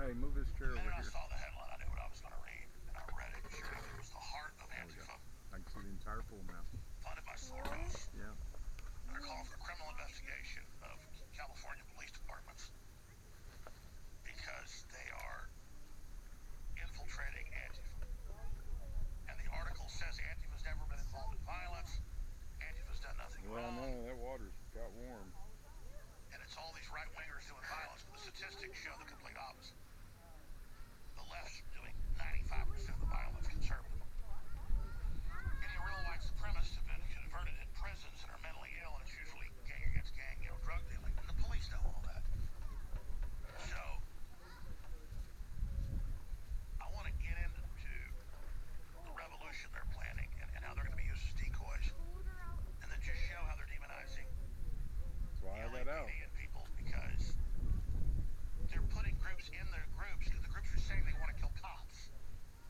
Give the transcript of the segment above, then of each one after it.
Hey, move this chair over The minute I here. saw the headline, I knew what I was going to read, and I read it. Sure enough, it was the heart of There we go. Antifa, I can see the entire pool now. funded by Soros. Yeah. They're calling for a criminal investigation of California police departments because they are infiltrating Antifa. And the article says Antifa's never been involved in violence. Antifa's done nothing Well, wrong. no, that water's got warm. And it's all these right-wingers doing violence, but the statistics show the complete opposite. The left's doing 95% of the violence, conservative. Any real white supremacists have been converted in prisons and are mentally ill, and it's usually gang against gang, drug dealing, and the police know all that. So, I want to get into the revolution they're planning and how they're going to be used as decoys, and then just show how they're demonizing That's why I got out. and people, because they're putting groups in their groups, because the groups are saying they want to kill cops.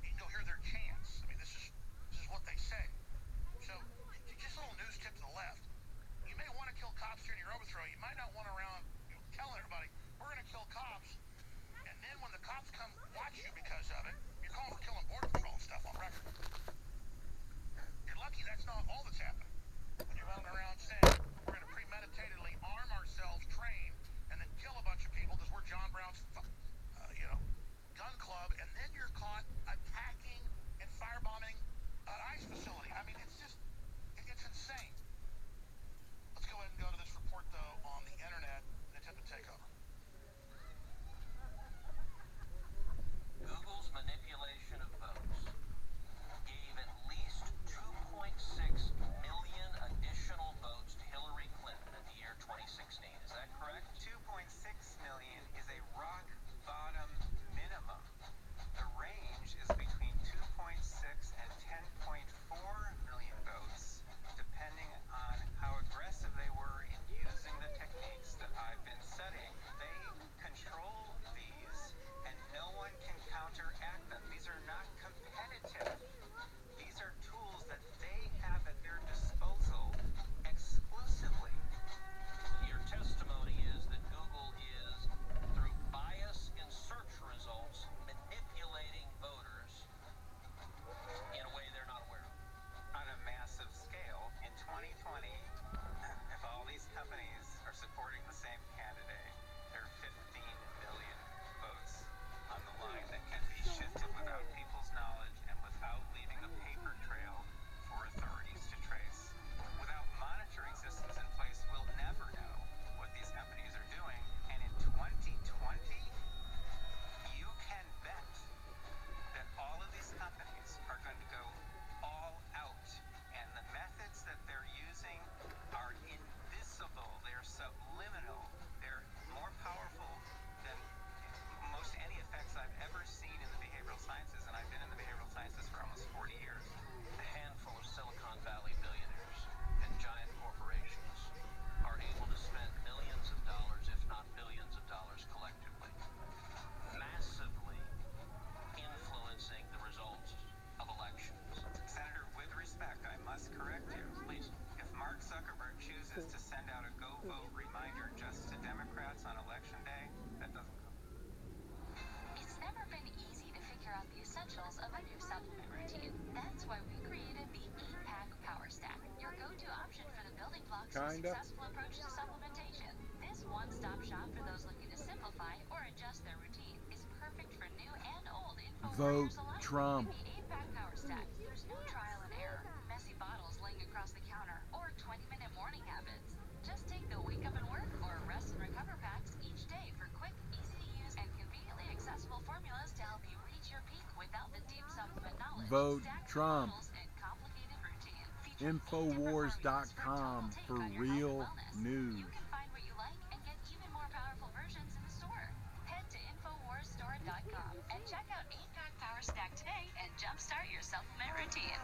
You can go hear their chants. I mean, this is what they say. So, just a little news tip to the left. You may want to kill cops during your overthrow. You might not want to around telling everybody, we're going to kill cops. And then when the cops come watch you because of it, you're calling for killing Border Patrol and stuff on record. You're lucky that's not all that's happening. When you're running around saying, we're going to premeditatedly arm ourselves, train, and then kill a bunch of people because we're John Brown's, gun club, and then you're caught attacking and firebombing an ICE facility. I mean, it's insane. Let's go ahead and go to this report, though, on the internet, and attempt to take over. Google's manipulation of votes gave at least 2.6 million additional votes to Hillary Clinton in the year 2016. Is that correct? 2.6 million is a rock bottom minimum. The range is between 2.6 and 10.4 million votes, depending on how aggressive they were in using the techniques that I've been studying. They control these, and no one can counteract them. These are not competitive. These are tools that they have at their disposal exclusively. Your testimony is that Google is, through bias in search results, manipulating voters in a way they're not aware of. On a massive scale, in 2020, if all these companies are supporting the same candidate, there are 15 million votes on the line that can be shifted without people's knowledge and without leaving a paper trail for authorities to trace. Without monitoring systems in place, we'll never know what these companies are doing. And in 2020, you can bet that all of these companies are going to go all out. And the methods that they're using are invisible. They're subliminal. They're more powerful than most any effects I've ever seen in the behavioral sciences. And I've been in the behavioral sciences for almost 40 years. A handful of Silicon Valley billionaires and giant corporations are able to spend millions of dollars, if not billions of dollars collectively, massively influencing the results of elections. Senator, with respect, I must correct you. Please. If Mark Zuckerberg chooses to send out a go vote reminder just to Democrats on election day, that doesn't count. It's never been easy to figure out the essentials of a new supplement routine. That's why we created the 8-Pack Power Stack, your go-to option for the building blocks of Kinda. successful approach to supplementation. This one-stop shop for those looking to simplify or adjust their routine is perfect for new and old info Vote warriors alike. Trump. With the 8-Pack Power Stack, there's no trial and error, messy bottles laying across the counter, or 20-minute morning habits. Just take the Wake Up and Work or Rest and Recover packs each day for quick, easy-to-use, and conveniently accessible formulas to help you reach your peak without the deep supplement knowledge. Vote Stacked Trump. bottles and complicated routine. Featuring 8 different formulas Infowars.com total take for on your real health and wellness. news. You can find what you like and get even more powerful versions in the store. Head to InfoWarsStore.com and check out 8-Pack Power Stack today and jumpstart your supplement routine.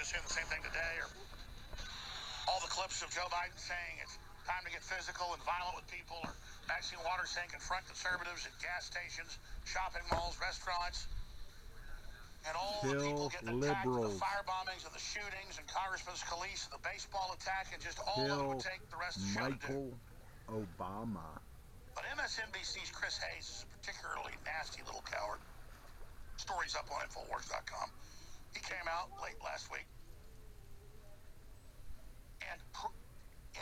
just saying the same thing today, or all the clips of Joe Biden saying it's time to get physical and violent with people, or Maxine Waters saying confront conservatives at gas stations, shopping malls, restaurants, and all the people Kill getting attacked, and the liberals. fire bombings and the shootings, and Congressman Scalise and the baseball attack, and just all of it would Kill take the rest of the show to do. Michael Obama. But MSNBC's Chris Hayes is a particularly nasty little coward. Story's up on Infowars.com. He came out late last week and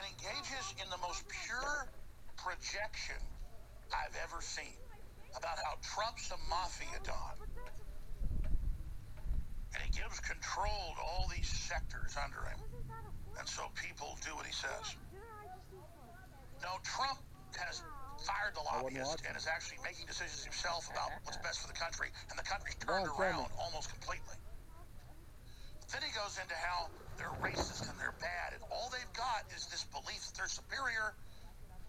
engages in the most pure projection I've ever seen about how Trump's a mafia don. And he gives control to all these sectors under him. And so people do what he says. No, Trump has fired the lobbyist and is actually making decisions himself about what's best for the country. And the country's turned around almost completely. Then he goes into how they're racist and they're bad. And all they've got is this belief that they're superior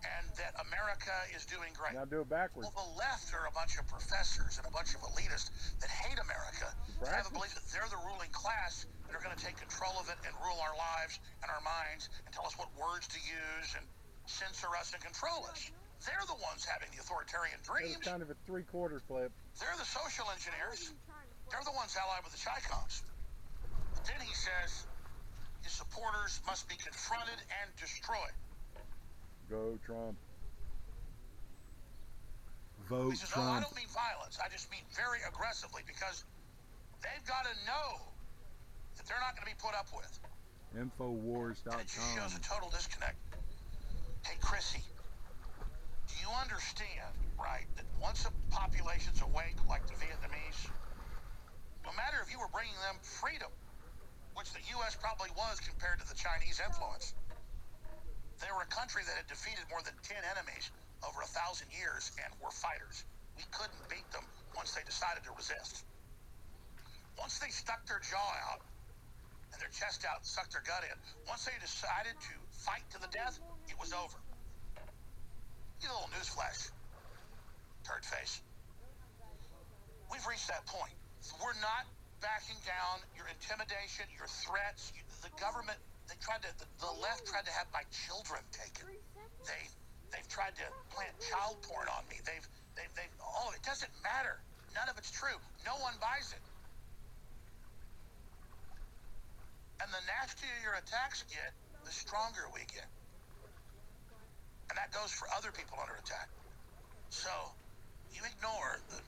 and that America is doing great. Now do it backwards. Well, the left are a bunch of professors and a bunch of elitists that hate America, that have a belief that they're the ruling class and are going to take control of it and rule our lives and our minds and tell us what words to use and censor us and control us. They're the ones having the authoritarian dreams. It's kind of a three-quarter flip. They're the social engineers. They're the ones allied with the Chi-Coms. But then he says his supporters must be confronted and destroyed. Go Trump. Vote He says, Trump. oh, I don't mean violence. I just mean very aggressively, because they've got to know that they're not going to be put up with. And it just shows a Infowars.com. total disconnect. Hey, Chrissy, do you understand, right, that once a population's awake, like the Vietnamese, no matter if you were bringing them freedom, which the U.S. probably was compared to the Chinese influence, they were a country that had defeated more than 10 enemies over 1,000 years and were fighters. We couldn't beat them once they decided to resist. Once they stuck their jaw out and their chest out and sucked their gut in, once they decided to fight to the death, it was over. Get a little newsflash, turd face. We've reached that point. We're not backing down. Your intimidation, your threats, the government, the left tried to have my children taken. They've tried to plant child porn on me. All of it doesn't matter. None of it's true. No one buys it. And the nastier your attacks get, the stronger we get. And that goes for other people under attack. So you ignore the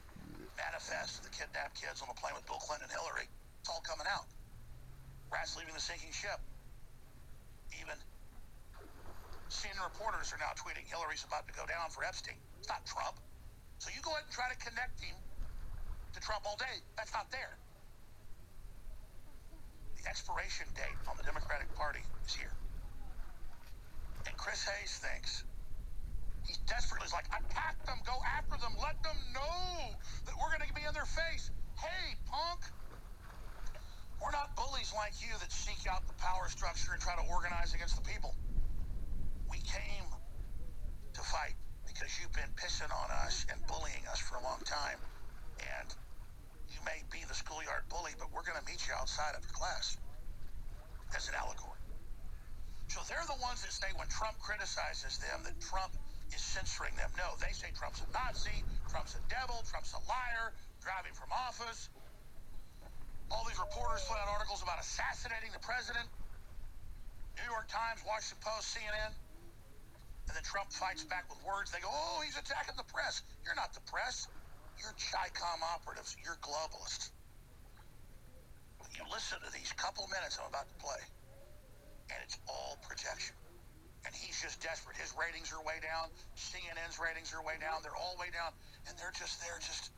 manifest of the kidnapped kids on the plane with Bill Clinton and Hillary. It's all coming out. Rats leaving the sinking ship. Even CNN reporters are now tweeting Hillary's about to go down for Epstein. It's not Trump. So you go ahead and try to connect him to Trump all day. That's not there. The expiration date on the Democratic Party is here. And Chris Hayes thinks he's desperately like, attack them, go after them, let them know that we're going to be in their face. Hey, punk. We're not bullies like you that seek out the power structure and try to organize against the people. We came to fight because you've been pissing on us and bullying us for a long time. And you may be the schoolyard bully, but we're going to meet you outside of class. As an allegory. So they're the ones that say when Trump criticizes them that Trump is censoring them. No, they say Trump's a Nazi, Trump's a devil, Trump's a liar, driving from office. All these reporters put out articles about assassinating the president. New York Times, Washington Post, CNN. And then Trump fights back with words. They go, oh, he's attacking the press. You're not the press. You're Chi-Com operatives. You're globalists. You listen to these couple minutes I'm about to play, and it's all projection. And he's just desperate. His ratings are way down. CNN's ratings are way down. They're all way down. And they're just there, just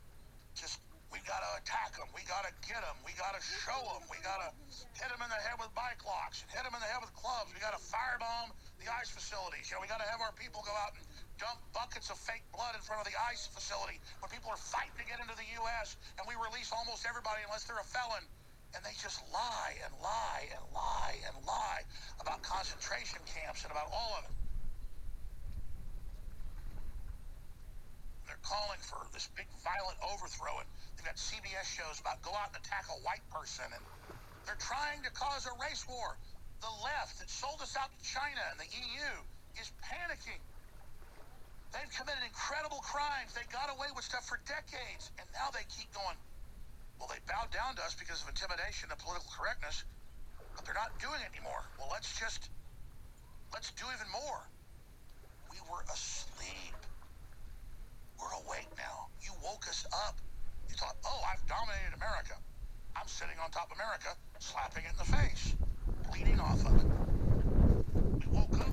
we got to attack them. We got to get them. We got to show them. We got to hit them in the head with bike locks and hit them in the head with clubs. We got to firebomb the ICE facilities. You know, we got to have our people go out and dump buckets of fake blood in front of the ICE facility when people are fighting to get into the U.S. and we release almost everybody unless they're a felon. And they just lie and lie and lie and lie about concentration camps and about all of it. They're calling for this big violent overthrow, and they've got CBS shows about go out and attack a white person, and They're trying to cause a race war. The left that sold us out to China and the EU is panicking. They've committed incredible crimes. They got away with stuff for decades, and now they keep going. Well, they bowed down to us because of intimidation and political correctness, but they're not doing it anymore. Well, let's do even more. We were asleep. We're awake now. You woke us up. You thought, oh, I've dominated America. I'm sitting on top of America, slapping it in the face, bleeding off of it. We woke up.